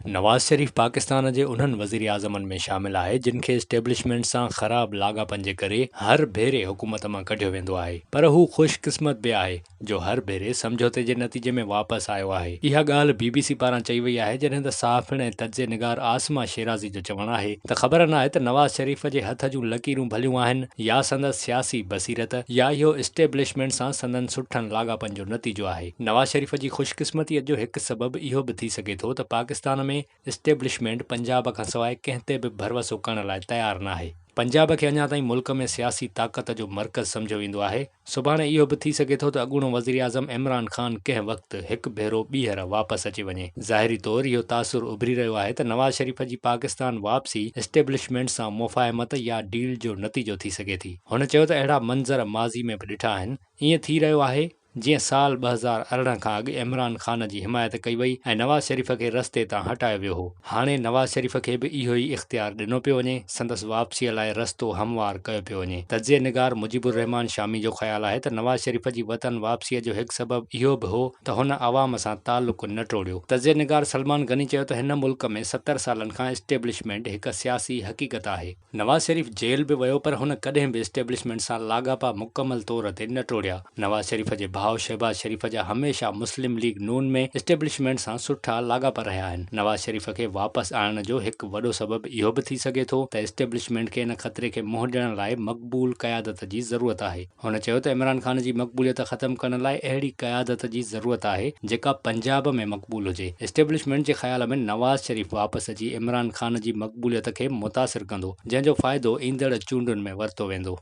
नवाज़ शरीफ़ पाकिस्तान जे उन्हनि वज़ीर आज़मनि में शामिल आहे जिन खे इस्टेब्लिशमेंट सां ख़राब लाॻापनि जे करे हर भेरे हुकूमत मां कढियो वेंदो आहे, पर हू ख़ुशकिस्मत बि आहे जो हर भेरे समझौते जे नतीजे में वापसि आयो आहे। इहा ॻाल्हि BBC पारां चई वई आहे, जॾहिं त साफ़िण ऐं तज्ज़े निगार आसमा शेराज़ी जो चवणु आहे त ख़बर न आहे त नवाज़ शरीफ़ जे हथ जूं लकीरूं भलियूं आहिनि या संदसि सियासी बसीरत या इहो इस्टेब्लिशमेंट सां संदन सुठनि लाॻापनि जो नतीजो आहे। नवाज़ शरीफ़ जी ख़ुशकिस्मतीअ जो हिकु सबबु इहो बि थी सघे थो त पाकिस्तान में इस्टेब्लिशमेंट पंजाब खां सवाइ कंहिं ते बि भरवसो करण लाइ तयारु न आहे। पंजाब खे अञा ताईं मुल्क में सियासी ताक़त जो मर्कज़ सम्झो वेंदो आहे। सुभाणे इहो बि थी सघे थो त अॻूणो वज़ीर आज़म इमरान ख़ान कंहिं वक़्तु हिकु भेरो ॿीहर वापसि अची वञे। ज़ाहिरी तौरु इहो तासुरु उभरी रहियो आहे त नवाज़ शरीफ़ जी पाकिस्तान वापसी इस्टेब्लिशमेंट सां मुफ़ाहिमत या डील जो नतीजो थी सघे थी। हुन चयो त अहिड़ा मंज़र माज़ी में बि ॾिठा आहिनि। ईअं थी रहियो आहे जीअं साल 2018 खां अॻु इमरान ख़ान जी हिमायत कई वई ऐं नवाज़ शरीफ़ खे रस्ते तां हटायो वियो हो। हाणे नवाज़ शरीफ़ खे बि इहो ई इख़्तियार ॾिनो पियो वञे, संदसि वापसीअ लाइ रस्तो हमवार कयो पियो वञे। तज्ज़े निगार मुजीबुर रहमान शामी जो ख़्यालु आहे त नवाज़ शरीफ़ जी वतन वापसीअ जो हिकु सबबु इहो बि हो त हुन आवाम सां तालुक़ु न टोड़ियो। तज्ज़े निगार सलमान गनी चयो त हिन मुल्क में 70 सालनि खां इस्टेब्लिशमेंट हिकु सियासी हक़ीक़त आहे। नवाज़ शरीफ़ जेल बि वियो पर हुन कॾहिं बि इस्टेब्लिशमेंट सां लाॻापा मुकमल तौर ते न टोड़िया। नवाज़ शरीफ़ जे भाउ शहबाज शरीफ़ जा हमेशा मुस्लिम लीग नून में इस्टेब्लिशमेंट सां सुठा लाॻापा रहिया आहिनि। नवाज़ शरीफ़ खे वापसि आणण जो हिकु वॾो सबबु इहो बि थी सघे थो त इस्टेब्लिशमेंट खे इन ख़तरे खे मुंहुं ॾियण लाइ मक़बूल क़यादत जी ज़रूरत आहे। हुन चयो त इमरान ख़ान जी मक़बूलियत ख़तमु करण लाइ अहिड़ी क़यादत जी ज़रूरत आहे जेका पंजाब में मक़बूल हुजे। इस्टेब्लिशमेंट जे ख़्याल में नवाज़ शरीफ़ वापसि अची इमरान ख़ान जी मक़बूलियत खे मुतासिर कंदो, जंहिंजो फ़ाइदो ईंदड़ चूंडुनि में वरितो वेंदो।